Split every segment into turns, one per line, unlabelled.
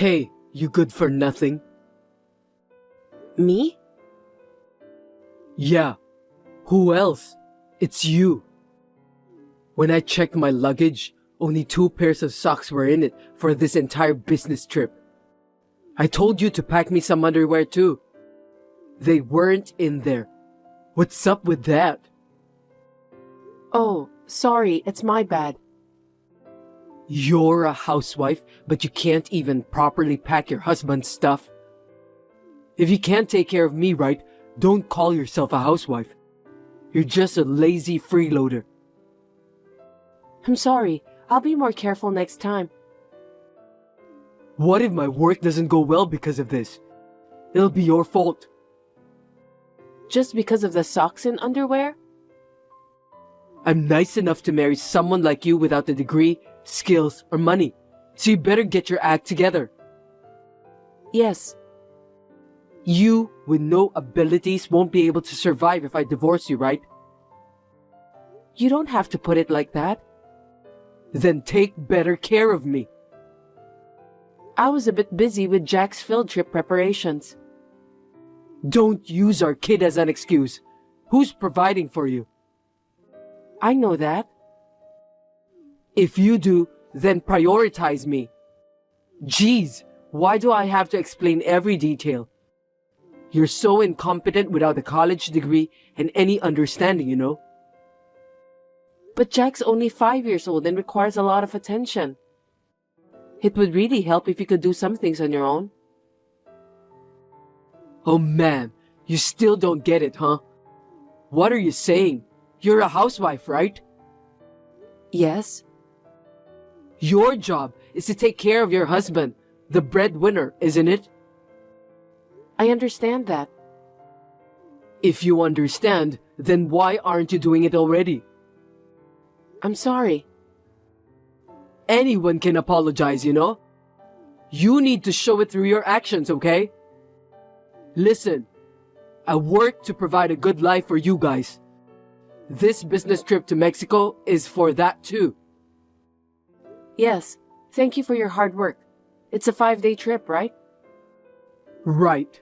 Hey, you good for nothing?
Me?
Yeah. Who else? It's you. When I checked my luggage, only 2 pairs of socks were in it for this entire business trip. I told you to pack me some underwear too. They weren't in there. What's up with that?
Oh, sorry, it's my bad.
You're a housewife, but you can't even properly pack your husband's stuff. If you can't take care of me right, don't call yourself a housewife. You're just a lazy freeloader.
I'm sorry, I'll be more careful next time.
What if my work doesn't go well because of this? It'll be your fault.
Just because of the socks and underwear?
I'm nice enough to marry someone like you without the degree, skills, or money. So you better get your act together.
Yes.
You, with no abilities, won't be able to survive if I divorce you, right?
You don't have to put it like that.
Then take better care of me.
I was a bit busy with Jack's field trip preparations.
Don't use our kid as an excuse. Who's providing for you?
I know that.
If you do, then prioritize me. Jeez, why do I have to explain every detail? You're so incompetent without a college degree and any understanding, you know?
But Jack's only 5 years old and requires a lot of attention. It would really help if you could do some things on your own.
Oh man, you still don't get it, huh? What are you saying? You're a housewife, right?
Yes.
Your job is to take care of your husband, the breadwinner, isn't it?
I understand that.
If you understand, then why aren't you doing it already?
I'm sorry.
Anyone can apologize, you know? You need to show it through your actions, okay? Listen, I work to provide a good life for you guys. This business trip to Mexico is for that too.
Yes, thank you for your hard work. It's a 5-day trip, right?
Right.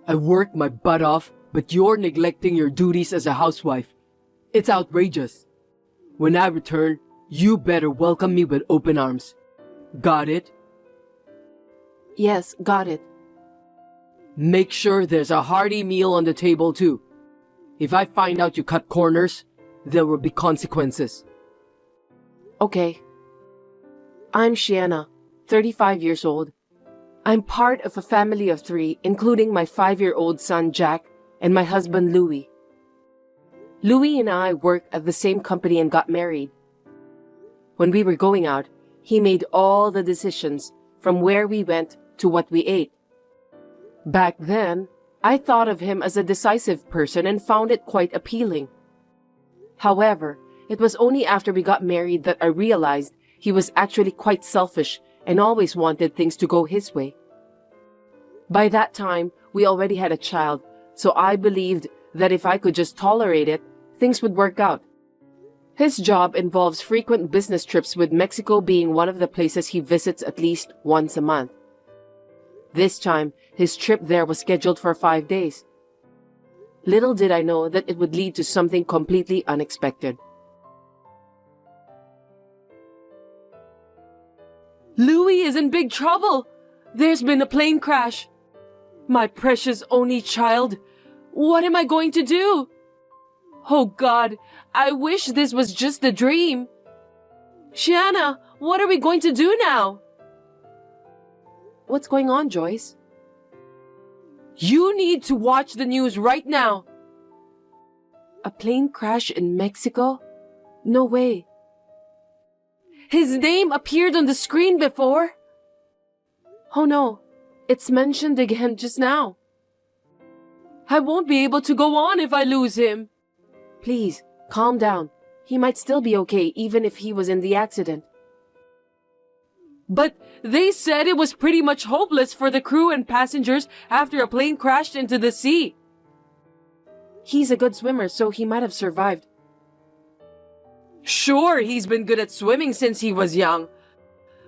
I work my butt off, but you're neglecting your duties as a housewife. It's outrageous. When I return, you better welcome me with open arms. Got it?
Yes, got it.
Make sure there's a hearty meal on the table too. If I find out you cut corners, there will be consequences.
Okay. I'm Shiana, 35 years old. I'm part of a family of 3, including my 5-year-old son Jack and my husband Louis. Louis and I worked at the same company and got married. When we were going out, he made all the decisions, from where we went to what we ate. Back then, I thought of him as a decisive person and found it quite appealing. However, it was only after we got married that I realized he was actually quite selfish and always wanted things to go his way. By that time, we already had a child, so I believed that if I could just tolerate it, things would work out. His job involves frequent business trips, with Mexico being one of the places he visits at least once a month. This time, his trip there was scheduled for 5 days. Little did I know that it would lead to something completely unexpected. Louis is in big trouble. There's been a plane crash. My precious only child. What am I going to do? Oh God, I wish this was just a dream. Shiana, what are we going to do now? What's going on, Joyce? You need to watch the news right now. A plane crash in Mexico? No way. His name appeared on the screen before. Oh no, it's mentioned again just now. I won't be able to go on if I lose him. Please, calm down. He might still be okay even if he was in the accident. But they said it was pretty much hopeless for the crew and passengers after a plane crashed into the sea. He's a good swimmer, so he might have survived. Sure, he's been good at swimming since he was young.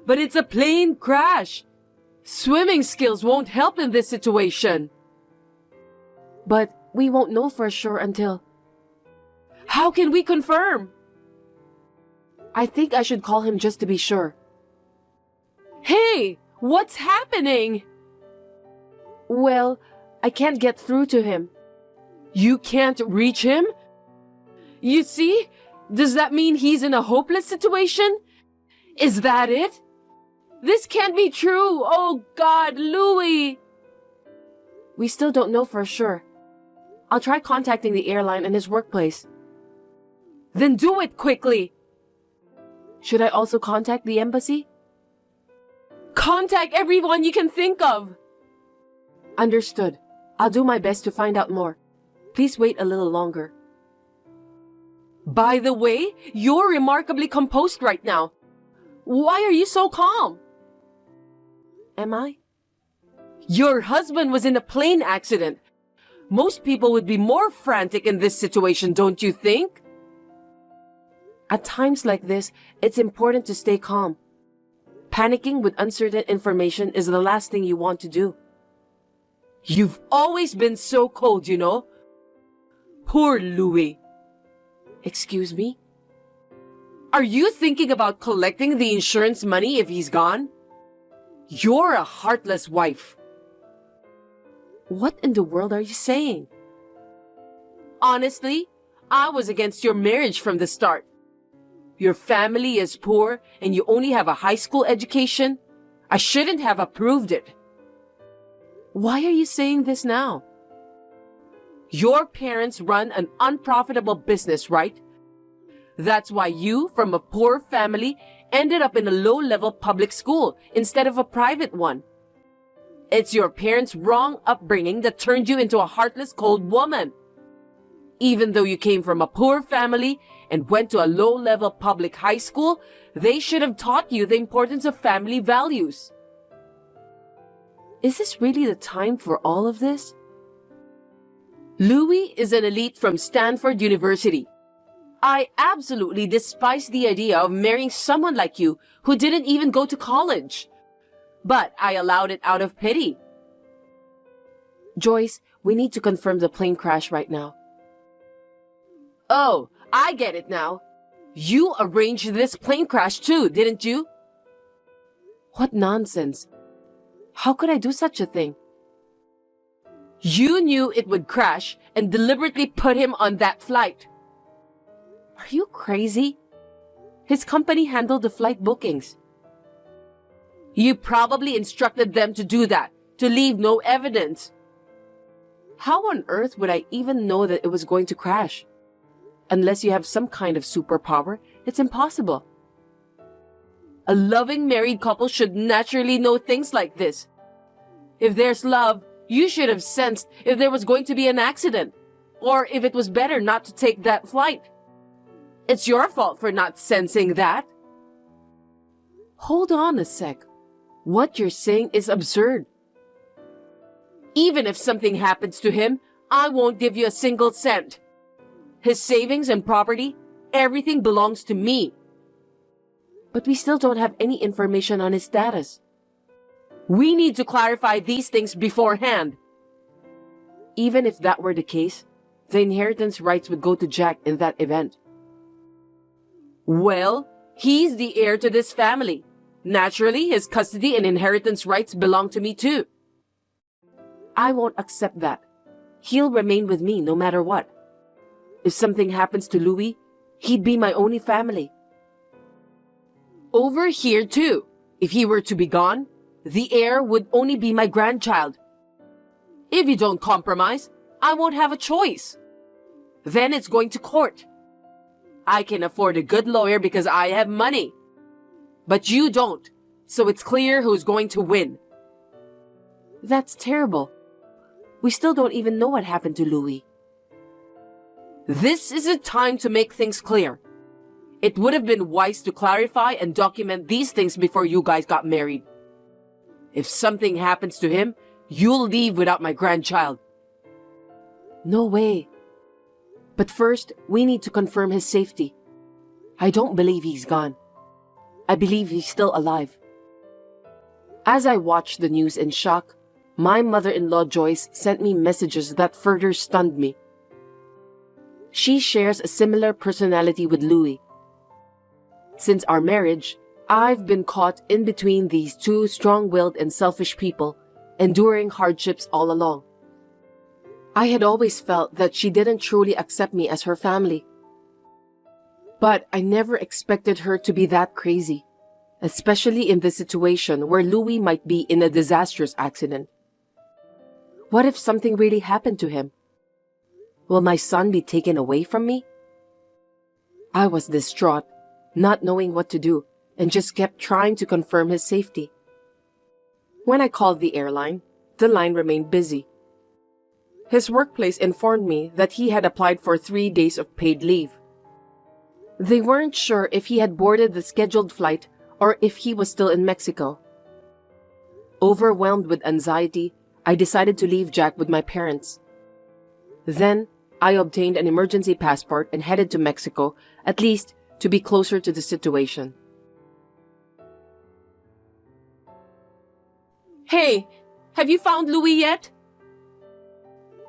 But it's a plane crash. Swimming skills won't help in this situation. But we won't know for sure until... How can we confirm? I think I should call him just to be sure. Hey, what's happening? Well, I can't get through to him. You can't reach him? You see? Does that mean he's in a hopeless situation? Is that it? This can't be true. Oh God, Louis. We still don't know for sure. I'll try contacting the airline and his workplace. Then do it quickly. Should I also contact the embassy? Contact everyone you can think of. Understood. I'll do my best to find out more. Please wait a little longer. By the way, you're remarkably composed right now. Why are you so calm? Am I? Your husband was in a plane accident. Most people would be more frantic in this situation, don't you think? At times like this, it's important to stay calm. Panicking with uncertain information is the last thing you want to do. You've always been so cold, you know. Poor Louis. Excuse me? Are you thinking about collecting the insurance money if he's gone? You're a heartless wife. What in the world are you saying? Honestly, I was against your marriage from the start. Your family is poor and you only have a high school education. I shouldn't have approved it. Why are you saying this now? Your parents run an unprofitable business, right? That's why you, from a poor family, ended up in a low-level public school instead of a private one. It's your parents' wrong upbringing that turned you into a heartless, cold woman. Even though you came from a poor family and went to a low-level public high school, they should have taught you the importance of family values. Is this really the time for all of this? Louis is an elite from Stanford University. I absolutely despise the idea of marrying someone like you who didn't even go to college. But I allowed it out of pity. Joyce, we need to confirm the plane crash right now. Oh, I get it now. You arranged this plane crash too, didn't you? What nonsense. How could I do such a thing? You knew it would crash and deliberately put him on that flight. Are you crazy? His company handled the flight bookings. You probably instructed them to do that, to leave no evidence. How on earth would I even know that it was going to crash? Unless you have some kind of superpower, it's impossible. A loving married couple should naturally know things like this. If there's love, you should have sensed if there was going to be an accident, or if it was better not to take that flight. It's your fault for not sensing that. Hold on a sec. What you're saying is absurd. Even if something happens to him, I won't give you a single cent. His savings and property, everything belongs to me. But we still don't have any information on his status. We need to clarify these things beforehand. Even if that were the case, the inheritance rights would go to Jack in that event. Well, he's the heir to this family. Naturally, his custody and inheritance rights belong to me too. I won't accept that. He'll remain with me no matter what. If something happens to Louis, he'd be my only family. Over here too, if he were to be gone, the heir would only be my grandchild. If you don't compromise, I won't have a choice. Then it's going to court. I can afford a good lawyer because I have money. But you don't, so it's clear who's going to win. That's terrible. We still don't even know what happened to Louis. This is a time to make things clear. It would have been wise to clarify and document these things before you guys got married. If something happens to him, you'll leave without my grandchild. No way. But first, we need to confirm his safety. I don't believe he's gone. I believe he's still alive. As I watched the news in shock, my mother-in-law Joyce sent me messages that further stunned me. She shares a similar personality with Louis. Since our marriage, I've been caught in between these two strong-willed and selfish people, enduring hardships all along. I had always felt that she didn't truly accept me as her family. But I never expected her to be that crazy, especially in this situation where Louis might be in a disastrous accident. What if something really happened to him? Will my son be taken away from me? I was distraught, not knowing what to do, and just kept trying to confirm his safety. When I called the airline, the line remained busy. His workplace informed me that he had applied for 3 days of paid leave. They weren't sure if he had boarded the scheduled flight or if he was still in Mexico. Overwhelmed with anxiety, I decided to leave Jack with my parents. Then, I obtained an emergency passport and headed to Mexico, at least to be closer to the situation. Hey, have you found Louis yet?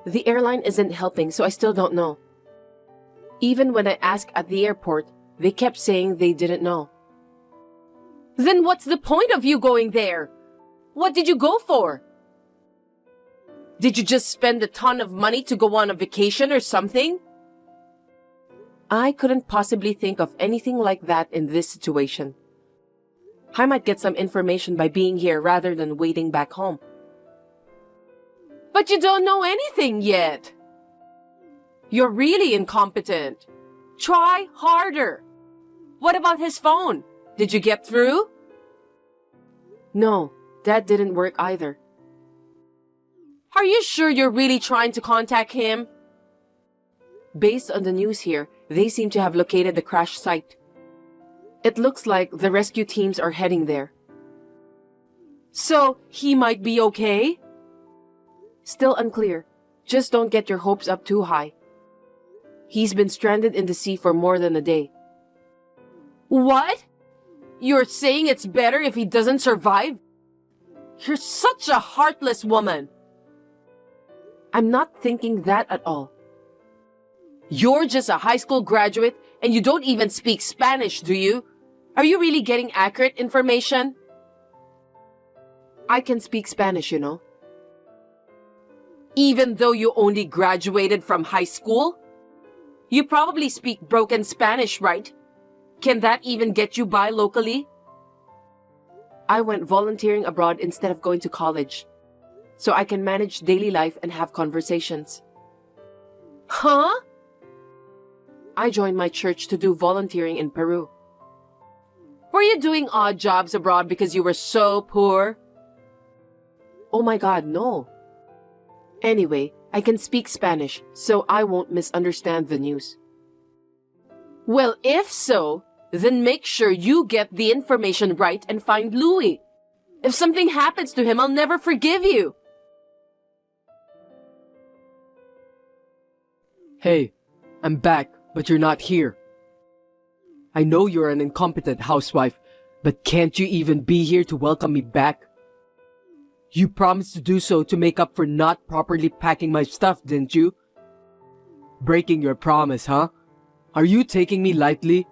The airline isn't helping, so I still don't know. Even when I asked at the airport, they kept saying they didn't know. Then what's the point of you going there? What did you go for? Did you just spend a ton of money to go on a vacation or something? I couldn't possibly think of anything like that in this situation. I might get some information by being here rather than waiting back home. But you don't know anything yet. You're really incompetent. Try harder. What about his phone? Did you get through? No, that didn't work either. Are you sure you're really trying to contact him? Based on the news here, they seem to have located the crash site. It looks like the rescue teams are heading there. So, he might be okay? Still unclear. Just don't get your hopes up too high. He's been stranded in the sea for more than a day. What? You're saying it's better if he doesn't survive? You're such a heartless woman. I'm not thinking that at all. You're just a high school graduate and you don't even speak Spanish, do you? Are you really getting accurate information? I can speak Spanish, you know. Even though you only graduated from high school? You probably speak broken Spanish, right? Can that even get you by locally? I went volunteering abroad instead of going to college, so I can manage daily life and have conversations. Huh? I joined my church to do volunteering in Peru. Were you doing odd jobs abroad because you were so poor? Oh my God, no. Anyway, I can speak Spanish, so I won't misunderstand the news. Well, if so, then make sure you get the information right and find Louis. If something happens to him, I'll never forgive you.
Hey, I'm back, but you're not here. I know you're an incompetent housewife, but can't you even be here to welcome me back? You promised to do so to make up for not properly packing my stuff, didn't you? Breaking your promise, huh? Are you taking me lightly?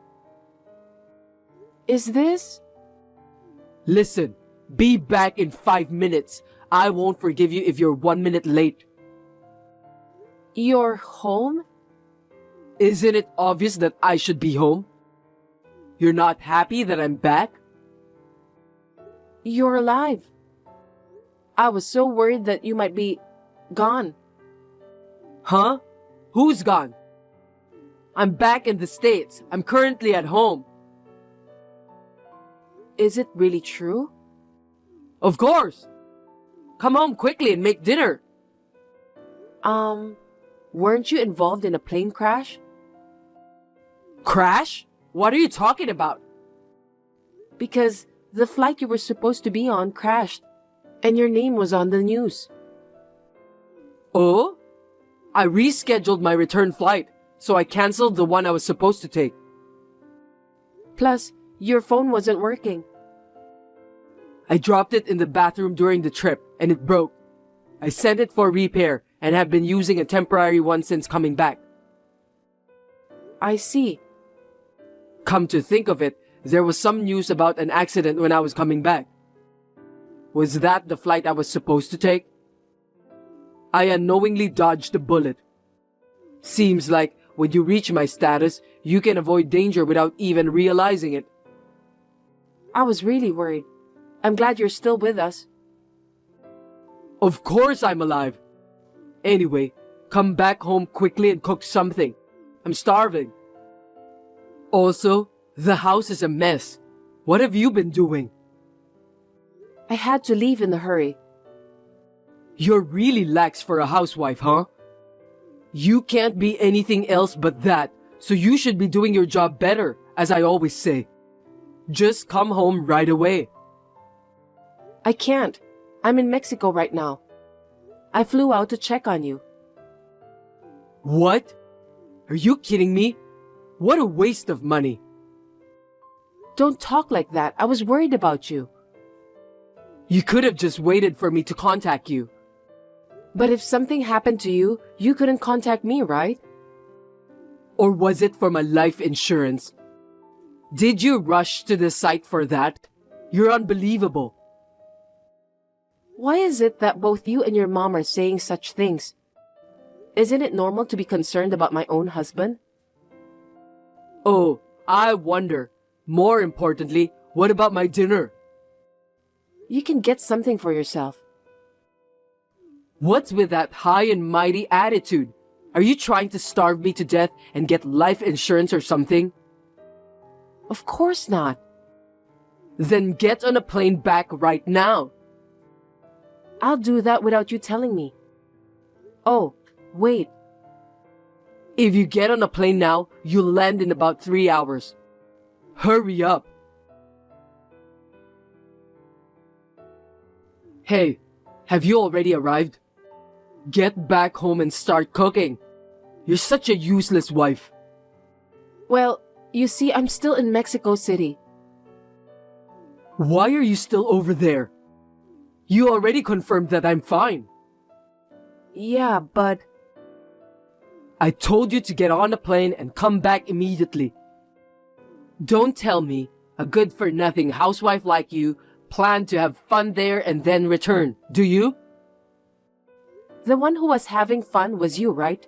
Is this?
Listen, be back in 5 minutes. I won't forgive you if you're 1 minute late.
You're home?
Isn't it obvious that I should be home? You're not happy that I'm back?
You're alive. I was so worried that you might be gone.
Huh? Who's gone? I'm back in the States. I'm currently at home.
Is it really true?
Of course. Come home quickly and make dinner.
Weren't you involved in a plane crash?
Crash? What are you talking about?
Because the flight you were supposed to be on crashed, and your name was on the news.
Oh? I rescheduled my return flight, so I canceled the one I was supposed to take.
Plus, your phone wasn't working.
I dropped it in the bathroom during the trip and it broke. I sent it for repair and have been using a temporary one since coming back.
I see.
Come to think of it, there was some news about an accident when I was coming back. Was that the flight I was supposed to take? I unknowingly dodged a bullet. Seems like when you reach my status, you can avoid danger without even realizing it.
I was really worried. I'm glad you're still with us.
Of course I'm alive. Anyway, come back home quickly and cook something. I'm starving. Also, the house is a mess. What have you been doing?
I had to leave in a hurry.
You're really lax for a housewife, huh? You can't be anything else but that, so you should be doing your job better, as I always say. Just come home right away.
I can't. I'm in Mexico right now. I flew out to check on you.
What? Are you kidding me? What a waste of money.
Don't talk like that. I was worried about you.
You could have just waited for me to contact you.
But if something happened to you, you couldn't contact me, right?
Or was it for my life insurance? Did you rush to the site for that? You're unbelievable.
Why is it that both you and your mom are saying such things? Isn't it normal to be concerned about my own husband?
Oh, I wonder. More importantly, what about my dinner?
You can get something for yourself.
What's with that high and mighty attitude? Are you trying to starve me to death and get life insurance or something?
Of course not.
Then get on a plane back right now.
I'll do that without you telling me. Oh, wait.
If you get on a plane now, you'll land in about 3 hours. Hurry up. Hey, have you already arrived? Get back home and start cooking. You're such a useless wife.
Well, you see, I'm still in Mexico City.
Why are you still over there? You already confirmed that I'm fine.
Yeah, but...
I told you to get on a plane and come back immediately. Don't tell me a good-for-nothing housewife like you planned to have fun there and then return, do you?
The one who was having fun was you, right?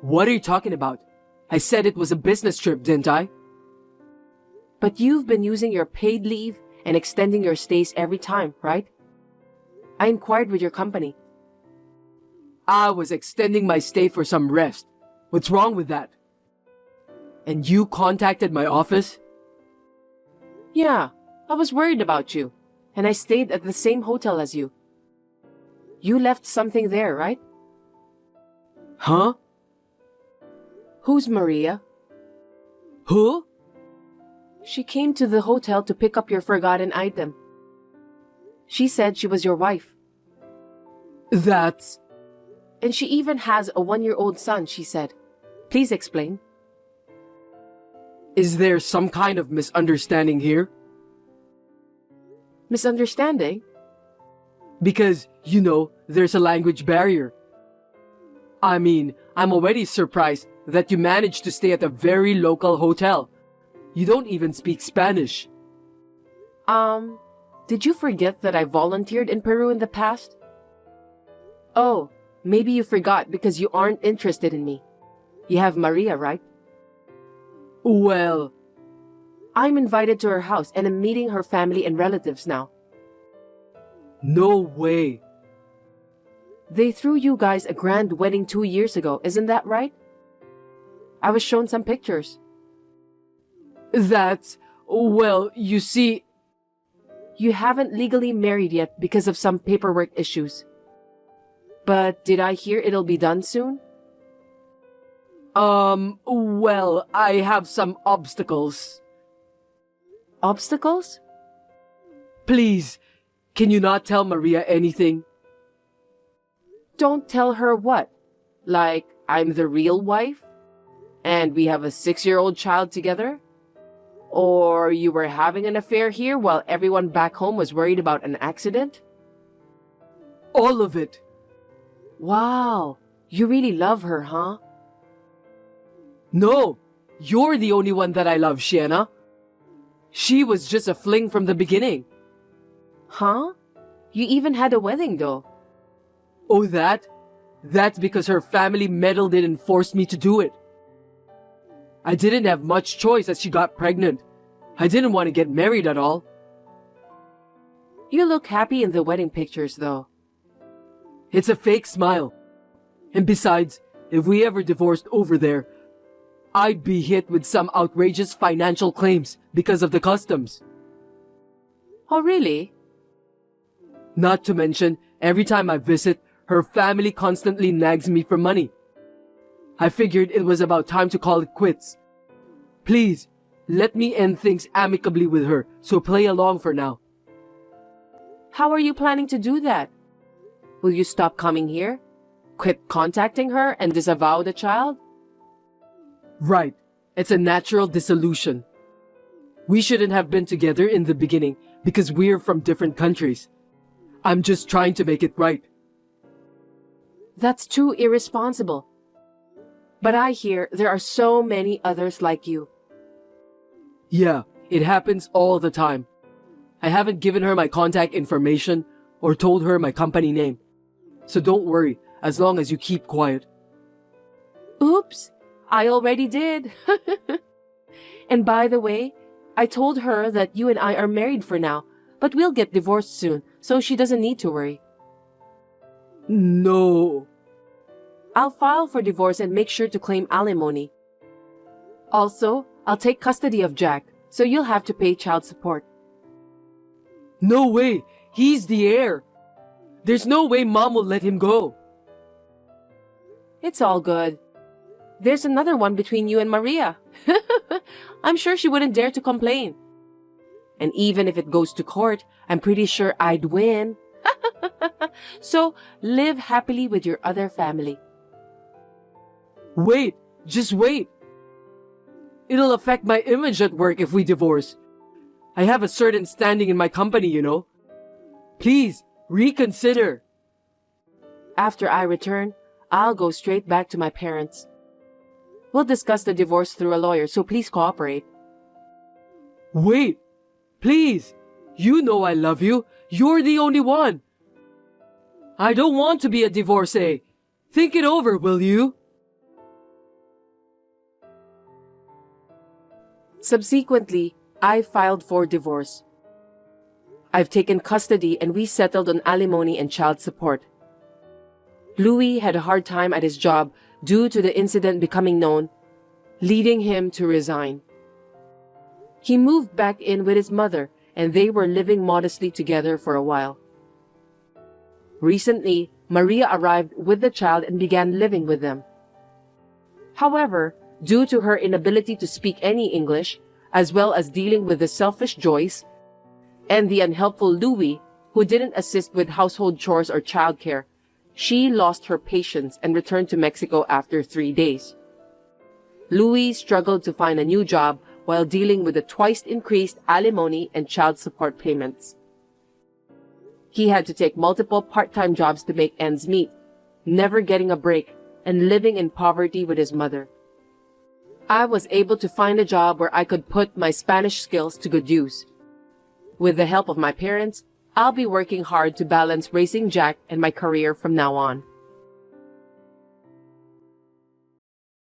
What are you talking about? I said it was a business trip, didn't I?
But you've been using your paid leave and extending your stays every time, right? I inquired with your company.
I was extending my stay for some rest. What's wrong with that? And you contacted my office?
Yeah, I was worried about you, and I stayed at the same hotel as you. You left something there, right?
Huh?
Who's Maria?
Who?
She came to the hotel to pick up your forgotten item. She said she was your wife.
That's...
And she even has a 1-year-old son, she said. Please explain.
Is there some kind of misunderstanding here?
Misunderstanding?
Because, you know, there's a language barrier. I mean, I'm already surprised that you managed to stay at a very local hotel. You don't even speak Spanish.
Did you forget that I volunteered in Peru in the past? Oh, maybe you forgot because you aren't interested in me. You have Maria, right?
Well...
I'm invited to her house and I'm meeting her family and relatives now.
No way.
They threw you guys a grand wedding 2 years ago, isn't that right? I was shown some pictures.
That's... well, you see...
You haven't legally married yet because of some paperwork issues. But did I hear it'll be done soon?
Well, I have some obstacles.
Obstacles?
Please, can you not tell Maria anything?
Don't tell her what? Like, I'm the real wife? And we have a 6-year-old child together? Or you were having an affair here while everyone back home was worried about an accident?
All of it.
Wow, you really love her, huh?
No, you're the only one that I love, Shiana. She was just a fling from the beginning.
Huh? You even had a wedding though.
Oh, that? That's because her family meddled in and forced me to do it. I didn't have much choice as she got pregnant. I didn't want to get married at all.
You look happy in the wedding pictures though.
It's a fake smile. And besides, if we ever divorced over there, I'd be hit with some outrageous financial claims because of the customs.
Oh really?
Not to mention, every time I visit, her family constantly nags me for money. I figured it was about time to call it quits. Please, let me end things amicably with her, so play along for now.
How are you planning to do that? Will you stop coming here? Quit contacting her and disavow the child?
Right. It's a natural dissolution. We shouldn't have been together in the beginning because we're from different countries. I'm just trying to make it right.
That's too irresponsible. But I hear there are so many others like you.
Yeah, it happens all the time. I haven't given her my contact information or told her my company name. So don't worry, as long as you keep quiet.
Oops, I already did. And by the way, I told her that you and I are married for now, but we'll get divorced soon, so she doesn't need to worry.
No.
I'll file for divorce and make sure to claim alimony. Also, I'll take custody of Jack, so you'll have to pay child support.
No way! He's the heir! There's no way Mom will let him go.
It's all good. There's another one between you and Maria. I'm sure she wouldn't dare to complain. And even if it goes to court, I'm pretty sure I'd win. So, live happily with your other family.
Wait, just wait. It'll affect my image at work if we divorce. I have a certain standing in my company, you know. Please, reconsider.
After I return, I'll go straight back to my parents. We'll discuss the divorce through a lawyer, so please cooperate.
Wait, please. You know I love you. You're the only one. I don't want to be a divorcee. Think it over, will you?
Subsequently, I filed for divorce. I've taken custody and we settled on alimony and child support. Louis had a hard time at his job due to the incident becoming known, leading him to resign. He moved back in with his mother and they were living modestly together for a while. Recently, Maria arrived with the child and began living with them. However, due to her inability to speak any English, as well as dealing with the selfish Joyce and the unhelpful Louis, who didn't assist with household chores or childcare, she lost her patience and returned to Mexico after 3 days. Louis struggled to find a new job while dealing with the twice increased alimony and child support payments. He had to take multiple part-time jobs to make ends meet, never getting a break and living in poverty with his mother. I was able to find a job where I could put my Spanish skills to good use. With the help of my parents, I'll be working hard to balance raising Jack and my career from now on.